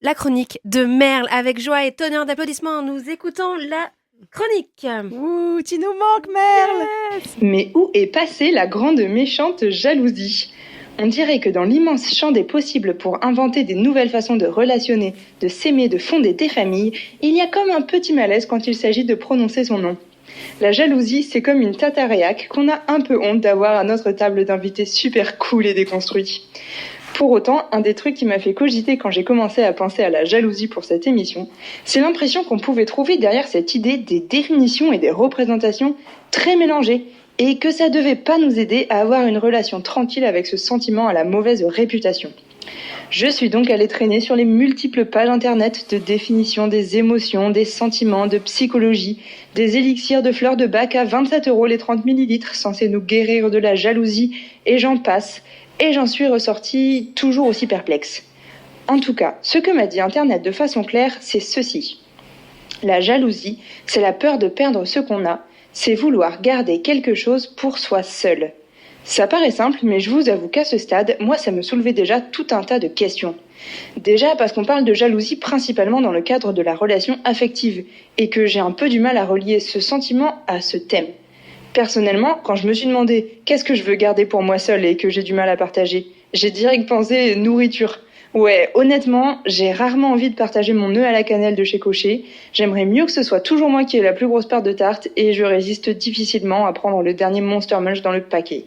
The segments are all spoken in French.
la chronique de Merle. Avec joie et tonnerre d'applaudissements, nous écoutons la chronique. Ouh, tu nous manques, Merle. Yes. Mais où est passée la grande méchante jalousie ? On dirait que dans l'immense champ des possibles pour inventer des nouvelles façons de relationner, de s'aimer, de fonder des familles, il y a comme un petit malaise quand il s'agit de prononcer son nom. La jalousie, c'est comme une tarte à réac qu'on a un peu honte d'avoir à notre table d'invités super cool et déconstruits. Pour autant, un des trucs qui m'a fait cogiter quand j'ai commencé à penser à la jalousie pour cette émission, c'est l'impression qu'on pouvait trouver derrière cette idée des définitions et des représentations très mélangées, et que ça devait pas nous aider à avoir une relation tranquille avec ce sentiment à la mauvaise réputation. Je suis donc allée traîner sur les multiples pages internet de définition des émotions, des sentiments, de psychologie, des élixirs de fleurs de bac à 27 € les 30 millilitres censés nous guérir de la jalousie, et j'en passe, et j'en suis ressortie toujours aussi perplexe. En tout cas, ce que m'a dit internet de façon claire, c'est ceci. La jalousie, c'est la peur de perdre ce qu'on a, c'est vouloir garder quelque chose pour soi seul. Ça paraît simple, mais je vous avoue qu'à ce stade, moi ça me soulevait déjà tout un tas de questions. Déjà parce qu'on parle de jalousie principalement dans le cadre de la relation affective, et que j'ai un peu du mal à relier ce sentiment à ce thème. Personnellement, quand je me suis demandé qu'est-ce que je veux garder pour moi seule et que j'ai du mal à partager, j'ai direct pensé nourriture. Ouais, honnêtement, j'ai rarement envie de partager mon nœud à la cannelle de chez Cochet. J'aimerais mieux que ce soit toujours moi qui ai la plus grosse part de tarte et je résiste difficilement à prendre le dernier Monster Munch dans le paquet.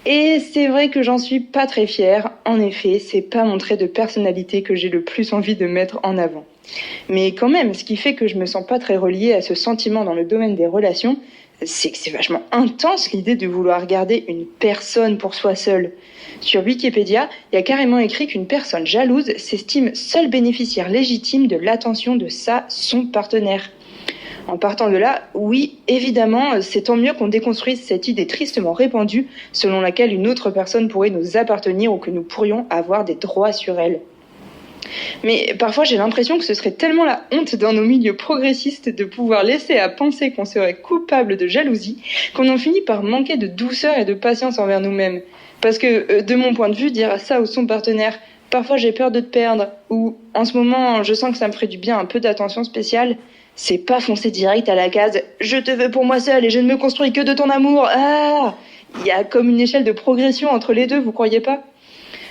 Et c'est vrai que j'en suis pas très fière. En effet, c'est pas mon trait de personnalité que j'ai le plus envie de mettre en avant. Mais quand même, ce qui fait que je me sens pas très reliée à ce sentiment dans le domaine des relations, c'est que c'est vachement intense l'idée de vouloir garder une personne pour soi seule. Sur Wikipédia, il y a carrément écrit qu'une personne jalouse s'estime seule bénéficiaire légitime de l'attention de son partenaire. En partant de là, oui, évidemment, c'est tant mieux qu'on déconstruise cette idée tristement répandue selon laquelle une autre personne pourrait nous appartenir ou que nous pourrions avoir des droits sur elle. Mais parfois j'ai l'impression que ce serait tellement la honte dans nos milieux progressistes de pouvoir laisser à penser qu'on serait coupable de jalousie qu'on en finit par manquer de douceur et de patience envers nous-mêmes. Parce que de mon point de vue, dire ça à son partenaire « parfois j'ai peur de te perdre » ou « en ce moment je sens que ça me ferait du bien un peu d'attention spéciale », c'est pas foncer direct à la case « je te veux pour moi seul et je ne me construis que de ton amour ». Ah, il y a comme une échelle de progression entre les deux, vous croyez pas ?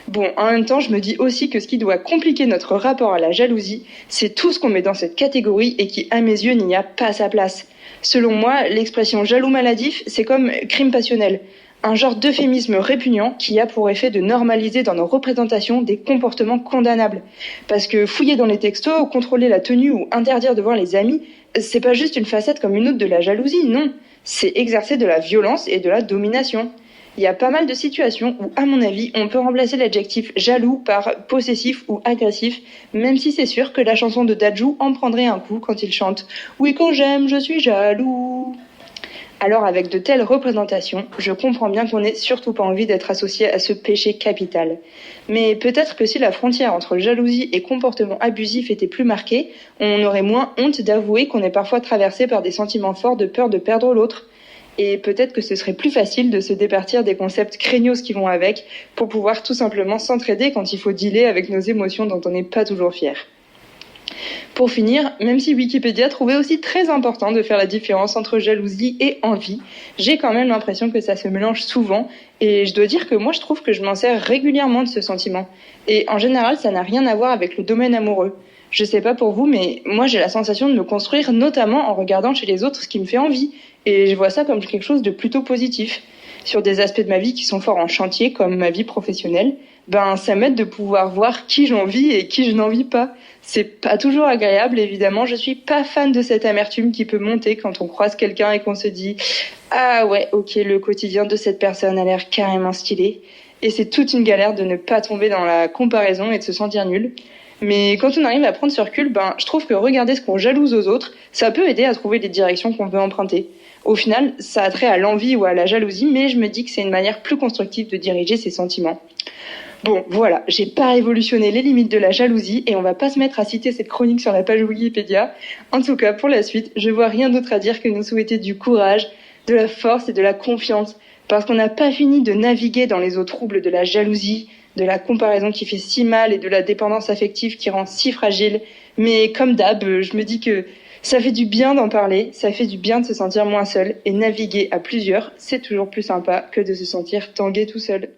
Bon, en même temps, je me dis aussi que ce qui doit compliquer notre rapport à la jalousie, c'est tout ce qu'on met dans cette catégorie et qui, à mes yeux, n'y a pas sa place. Selon moi, l'expression jaloux maladif, c'est comme crime passionnel, un genre d'euphémisme répugnant qui a pour effet de normaliser dans nos représentations des comportements condamnables. Parce que fouiller dans les textos, contrôler la tenue ou interdire de voir les amis, c'est pas juste une facette comme une autre de la jalousie, non. C'est exercer de la violence et de la domination. Il y a pas mal de situations où, à mon avis, on peut remplacer l'adjectif jaloux par possessif ou agressif, même si c'est sûr que la chanson de Dadju en prendrait un coup quand il chante « Oui, quand j'aime, je suis jaloux ». Alors avec de telles représentations, je comprends bien qu'on n'ait surtout pas envie d'être associé à ce péché capital. Mais peut-être que si la frontière entre jalousie et comportement abusif était plus marquée, on aurait moins honte d'avouer qu'on est parfois traversé par des sentiments forts de peur de perdre l'autre. Et peut-être que ce serait plus facile de se départir des concepts craignos qui vont avec pour pouvoir tout simplement s'entraider quand il faut dealer avec nos émotions dont on n'est pas toujours fier. Pour finir, même si Wikipédia trouvait aussi très important de faire la différence entre jalousie et envie, j'ai quand même l'impression que ça se mélange souvent et je dois dire que moi je trouve que je m'en sers régulièrement de ce sentiment. Et en général, ça n'a rien à voir avec le domaine amoureux. Je sais pas pour vous, mais moi j'ai la sensation de me construire notamment en regardant chez les autres ce qui me fait envie. Et je vois ça comme quelque chose de plutôt positif. Sur des aspects de ma vie qui sont forts en chantier, comme ma vie professionnelle, ça m'aide de pouvoir voir qui j'envie et qui je n'envie pas. C'est pas toujours agréable, évidemment. Je suis pas fan de cette amertume qui peut monter quand on croise quelqu'un et qu'on se dit « Ah ouais, ok, le quotidien de cette personne a l'air carrément stylé. » Et c'est toute une galère de ne pas tomber dans la comparaison et de se sentir nul. Mais quand on arrive à prendre ce recul, je trouve que regarder ce qu'on jalouse aux autres, ça peut aider à trouver les directions qu'on veut emprunter. Au final, ça a trait à l'envie ou à la jalousie, mais je me dis que c'est une manière plus constructive de diriger ses sentiments. Bon, voilà, j'ai pas révolutionné les limites de la jalousie et on va pas se mettre à citer cette chronique sur la page Wikipédia. En tout cas, pour la suite, je vois rien d'autre à dire que nous souhaiter du courage, de la force et de la confiance, parce qu'on n'a pas fini de naviguer dans les eaux troubles de la jalousie, de la comparaison qui fait si mal et de la dépendance affective qui rend si fragile. Mais comme d'hab, je me dis que ça fait du bien d'en parler, ça fait du bien de se sentir moins seul, et naviguer à plusieurs, c'est toujours plus sympa que de se sentir tangué tout seul.